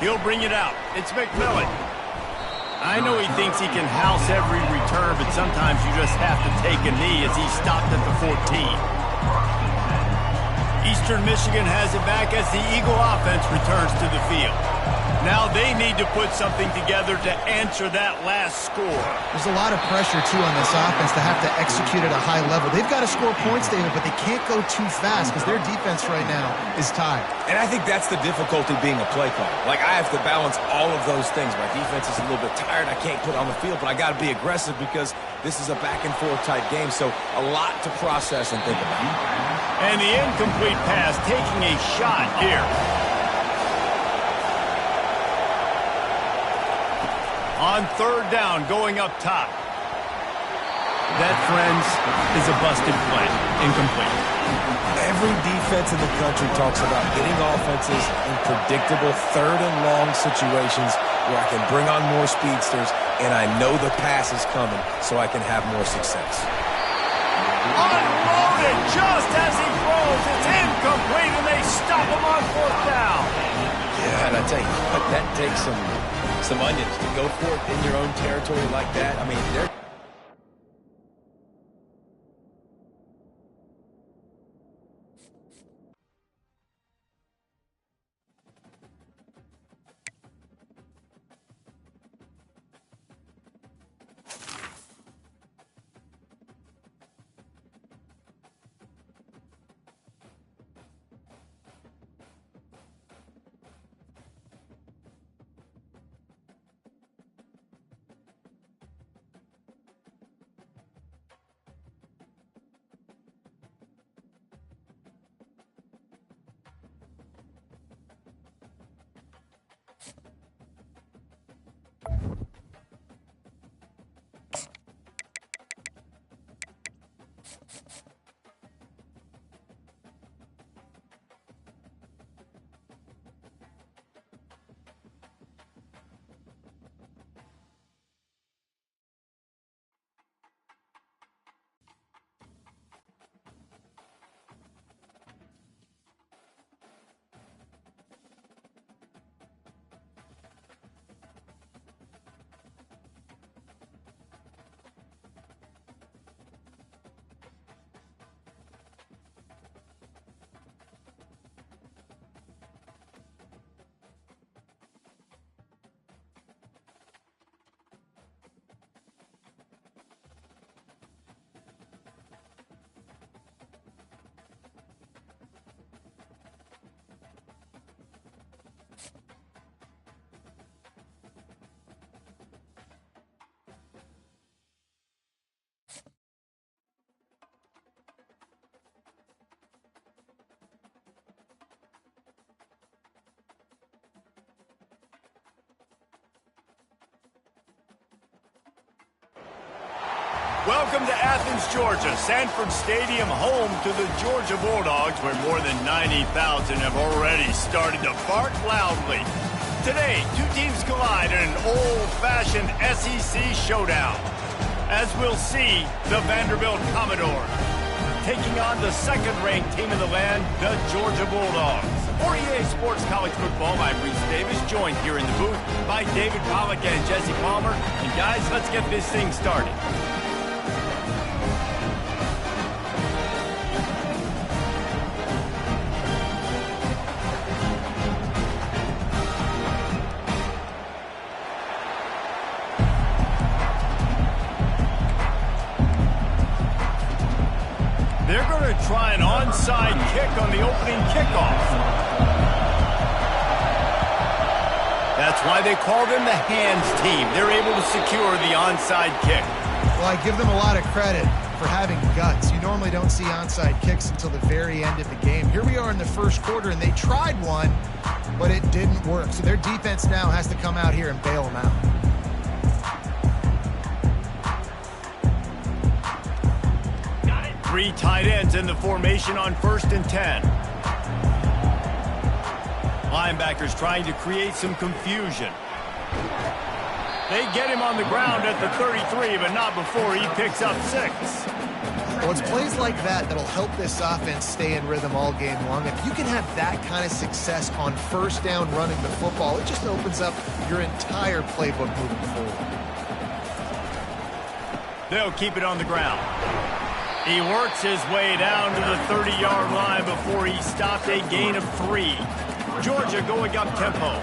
He'll bring it out. It's McMillan. I know he thinks he can house every return, but sometimes you just have to take a knee as he stopped at the 14. Eastern Michigan has it back as the Eagle offense returns to the field. Now they need to put something together to answer that last score. There's a lot of pressure, too, on this offense to have to execute at a high level. They've got to score points, David, but they can't go too fast because their defense right now is tired. And I think that's the difficulty being a play caller. Like, I have to balance all of those things. My defense is a little bit tired. I can't put on the field, but I got to be aggressive because this is a back-and-forth type game, so a lot to process and think about. And the incomplete pass taking a shot here. On third down, going up top. That, friends, is a busted play. Incomplete. Every defense in the country talks about getting offenses in predictable third and long situations where I can bring on more speedsters and I know the pass is coming so I can have more success. Unloaded just as he throws. It's incomplete and they stop him on fourth down. Yeah, and I tell you what, that takes some onions to go for it in your own territory like that. I mean, they're... Welcome to Athens, Georgia, Sanford Stadium, home to the Georgia Bulldogs, where more than 90,000 have already started to bark loudly. Today, two teams collide in an old-fashioned SEC showdown. As we'll see, the Vanderbilt Commodores taking on the second-ranked team in the land, the Georgia Bulldogs. For EA Sports College Football, I'm Reese Davis, joined here in the booth by David Pollack and Jesse Palmer. And guys, let's get this thing started. They're going to try an onside kick on the opening kickoff. That's why they call them the hands team. They're able to secure the onside kick. Well, I give them a lot of credit for having guts. You normally don't see onside kicks until the very end of the game. Here we are in the first quarter, and they tried one, but it didn't work. So their defense now has to come out here and bail them out. Three tight ends in the formation on 1st and 10. Linebackers trying to create some confusion. They get him on the ground at the 33, but not before he picks up 6. Well, it's plays like that that'll help this offense stay in rhythm all game long. If you can have that kind of success on first down running the football, it just opens up your entire playbook moving forward. They'll keep it on the ground. He works his way down to the 30-yard line before he stopped a gain of 3. Georgia going up tempo.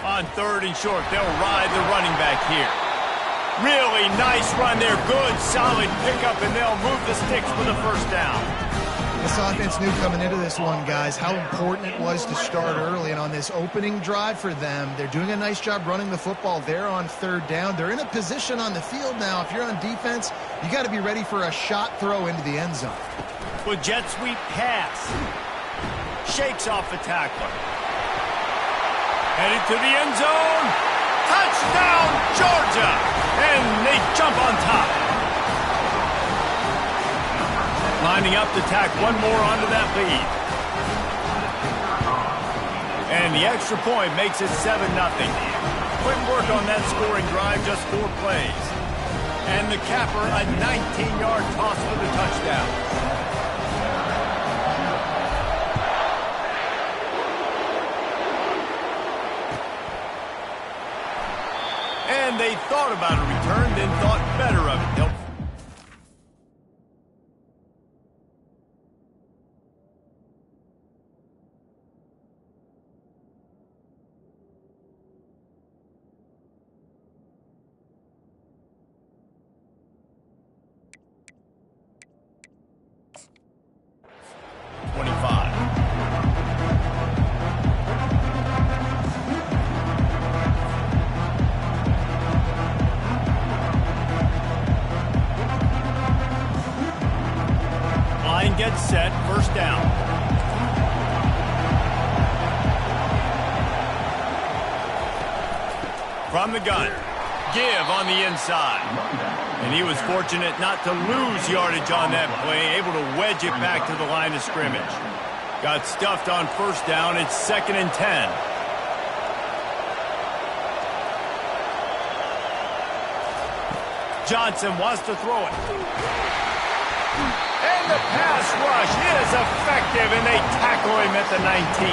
On 3rd and short, they'll ride the running back here. Really nice run there. Good, solid pickup, and they'll move the sticks for the first down. This offense knew coming into this one, guys, how important it was to start early. And on this opening drive for them, they're doing a nice job running the football. They're on 3rd down. They're in a position on the field now. If you're on defense, you got to be ready for a shot throw into the end zone. With jet sweep pass. Shakes off the tackler. Headed to the end zone. Touchdown, Georgia! And they jump on top. Lining up to tack one more onto that lead. And the extra point makes it 7-0. Quick work on that scoring drive, just 4 plays. And the capper, a 19-yard toss for the touchdown. And they thought about a return, then thought better of it. They'll 25. Line gets set, first down. From the gun, give on the inside. And he was fortunate not to lose yardage on that play, able to wedge it back to the line of scrimmage. Got stuffed on first down, it's 2nd and 10. Johnson wants to throw it. And the pass rush is effective, and they tackle him at the 19.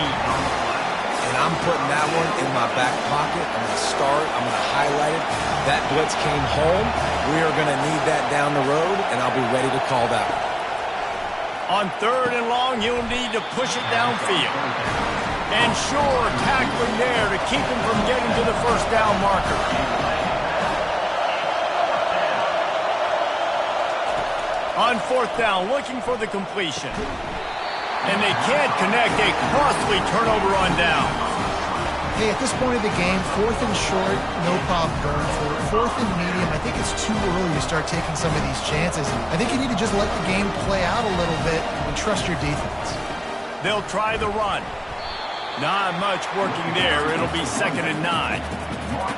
And I'm putting that one in my back pocket. I'm going to start. I'm going to highlight it. That blitz came home. We are going to need that down the road, and I'll be ready to call that one. On 3rd and long, you'll need to push it downfield. And sure, tackling there to keep him from getting to the first down marker. On 4th down, looking for the completion. And they can't connect, a costly turnover on down. Hey, at this point of the game, 4th and short, no problem going for it. 4th and medium, I think it's too early to start taking some of these chances. I think you need to just let the game play out a little bit and trust your defense. They'll try the run. Not much working there. It'll be 2nd and 9.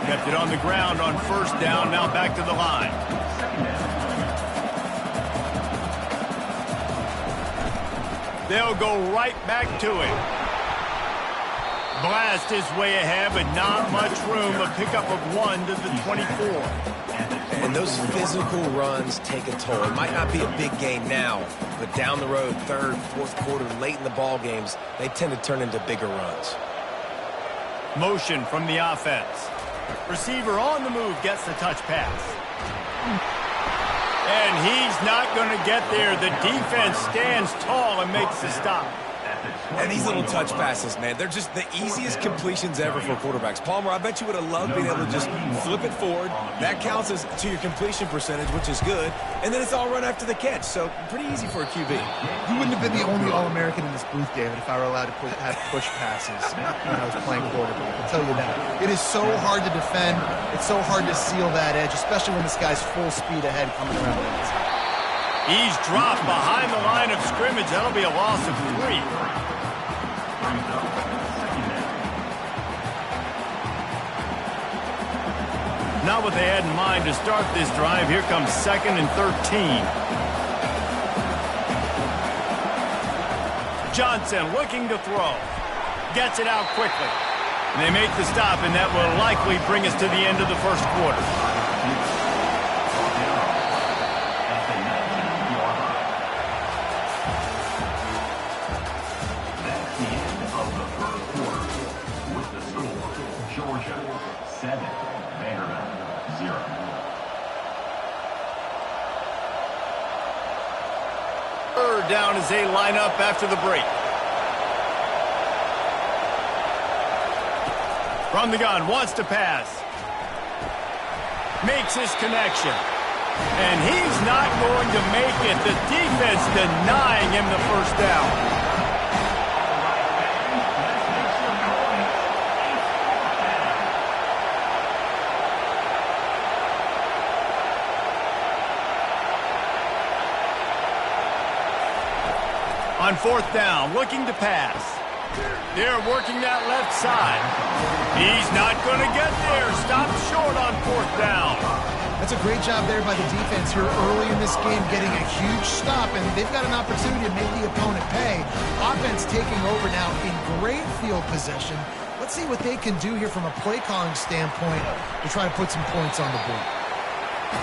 Kept it on the ground on first down, now back to the line. They'll go right back to it. Blast his way ahead, but not much room. A pickup of 1 to the 24. And those physical runs take a toll. It might not be a big gain now, but down the road, 3rd, 4th quarter, late in the ball games, they tend to turn into bigger runs. Motion from the offense. Receiver on the move gets the touch pass. And he's not going to get there. The defense stands tall and makes the stop. And these little touch passes, man, they're just the easiest completions ever for quarterbacks. Palmer, I bet you would have loved being able to just flip it forward. That counts as to your completion percentage, which is good. And then it's all run after the catch, so pretty easy for a QB. You wouldn't have been the only All-American in this booth, David, if I were allowed to have push passes when I was playing quarterback. I'll tell you that. It is so hard to defend. It's so hard to seal that edge, especially when this guy's full speed ahead coming around the inside. He's dropped behind the line of scrimmage. That'll be a loss of 3. Not what they had in mind to start this drive. Here comes 2nd and 13. Johnson looking to throw. Gets it out quickly. They make the stop, and that will likely bring us to the end of the first quarter. That's the end of the first quarter. With the score, Georgia 7, Vanderbilt 0. Third down as they line up after the break. From the gun, wants to pass. Makes his connection. And he's not going to make it. The defense denying him the first down. On fourth down, looking to pass. They're working that left side. He's not going to get there. Stopped short on fourth down. That's a great job there by the defense here early in this game, getting a huge stop, and they've got an opportunity to make the opponent pay. Offense taking over now in great field possession. Let's see what they can do here from a play calling standpoint to try to put some points on the board.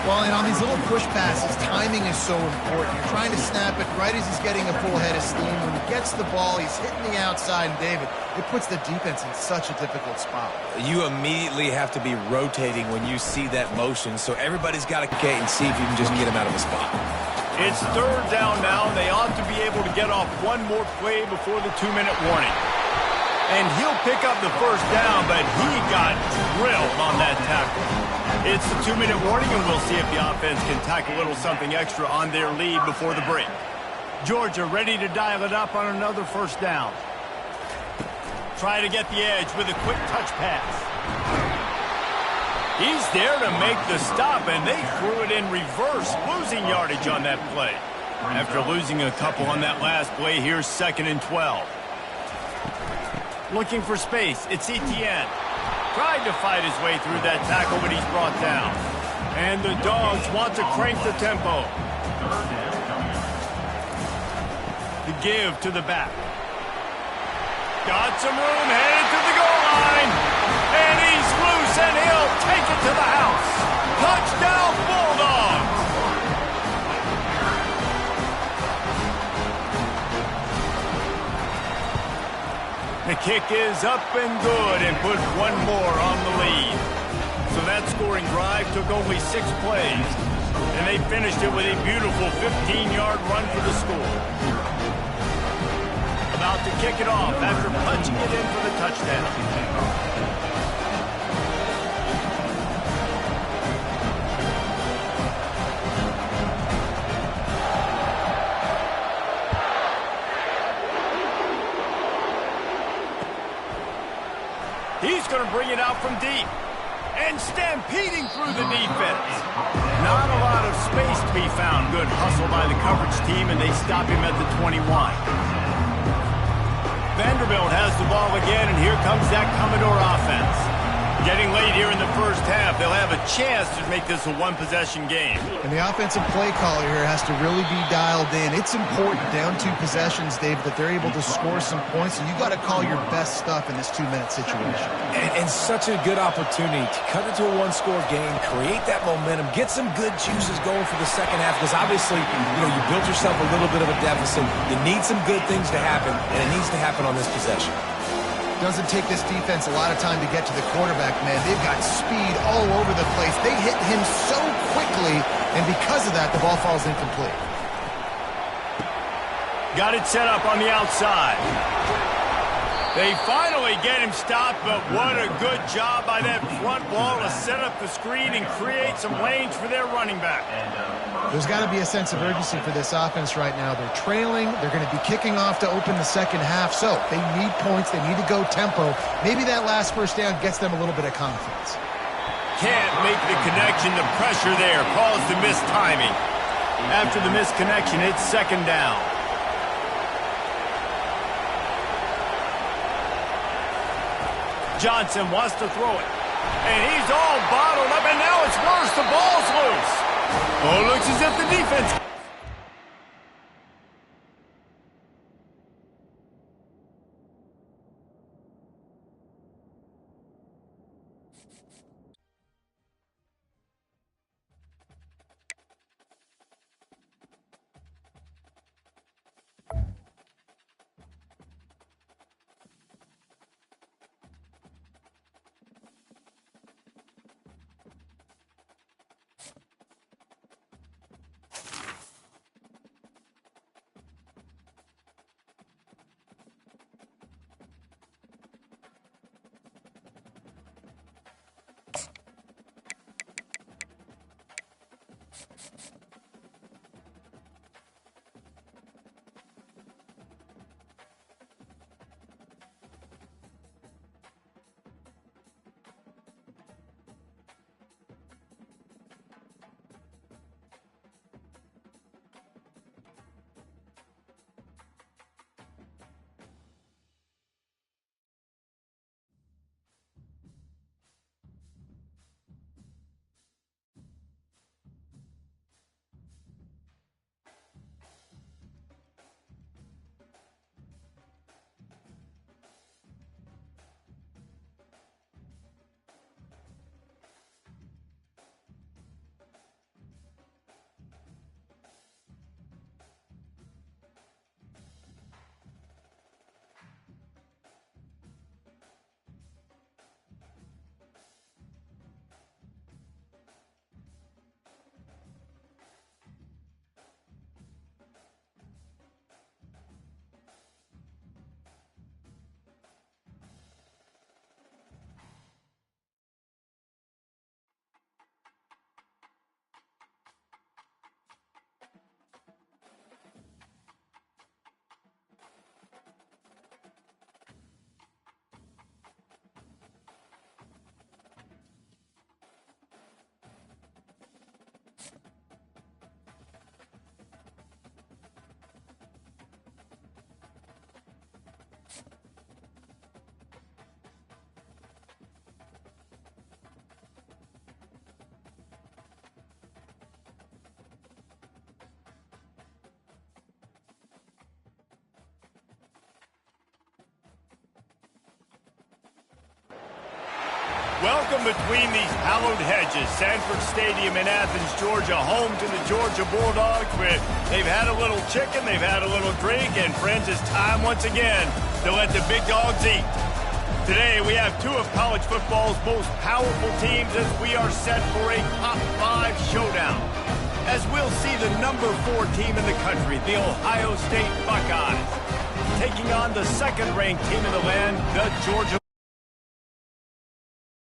Well, and on these little push passes, timing is so important. You're trying to snap it right as he's getting a full head of steam. When he gets the ball, he's hitting the outside, and David, it puts the defense in such a difficult spot. You immediately have to be rotating when you see that motion, so everybody's got to get and see if you can just get him out of the spot. It's third down now, and they ought to be able to get off one more play before the 2-minute warning. And he'll pick up the first down, but he got drilled on that tackle. It's the 2-minute warning, and we'll see if the offense can tack a little something extra on their lead before the break. Georgia ready to dial it up on another first down. Try to get the edge with a quick touch pass. He's there to make the stop, and they threw it in reverse, losing yardage on that play. After losing a couple on that last play, here's 2nd and 12. Looking for space, it's Etienne. Tried to fight his way through that tackle, but he's brought down. And the Dogs want to crank the tempo. The give to the back. Got some room, headed to the goal line. And he's loose, and he'll take it to the house. Touchdown, Bulldogs! The kick is up and good and put one more on the lead. So that scoring drive took only 6 plays, and they finished it with a beautiful 15-yard run for the score. About to kick it off after punching it in for the touchdown. He's going to bring it out from deep. And stampeding through the defense. Not a lot of space to be found. Good hustle by the coverage team, and they stop him at the 21. Vanderbilt has the ball again, and here comes that Commodore offense. Getting late here in the first half, they'll have a chance to make this a one-possession game. And the offensive play caller here has to really be dialed in. It's important down 2 possessions, Dave, that they're able to score some points, and you got to call your best stuff in this 2-minute situation. And such a good opportunity to cut into a one-score game, create that momentum, get some good juices going for the second half, because obviously, you built yourself a little bit of a deficit. You need some good things to happen, and it needs to happen on this possession. Doesn't take this defense a lot of time to get to the quarterback, man. They've got speed all over the place. They hit him so quickly, and because of that, the ball falls incomplete. Got it set up on the outside. They finally get him stopped, but what a good job by that front wall to set up the screen and create some lanes for their running back. There's got to be a sense of urgency for this offense right now. They're trailing. They're going to be kicking off to open the second half, so they need points. They need to go tempo. Maybe that last first down gets them a little bit of confidence. Can't make the connection. The pressure there caused the missed timing. After the missed connection, it's 2nd down. Johnson wants to throw it. And he's all bottled up, and now it's worse. The ball's loose. Oh, looks as if the defense... Welcome between these hallowed hedges. Sanford Stadium in Athens, Georgia, home to the Georgia Bulldogs, where they've had a little chicken, they've had a little drink, and friends, it's time once again to let the big dogs eat. Today, we have two of college football's most powerful teams as we are set for a top 5 showdown. As we'll see the number 4 team in the country, the Ohio State Buckeyes, taking on the second-ranked team in the land, the Georgia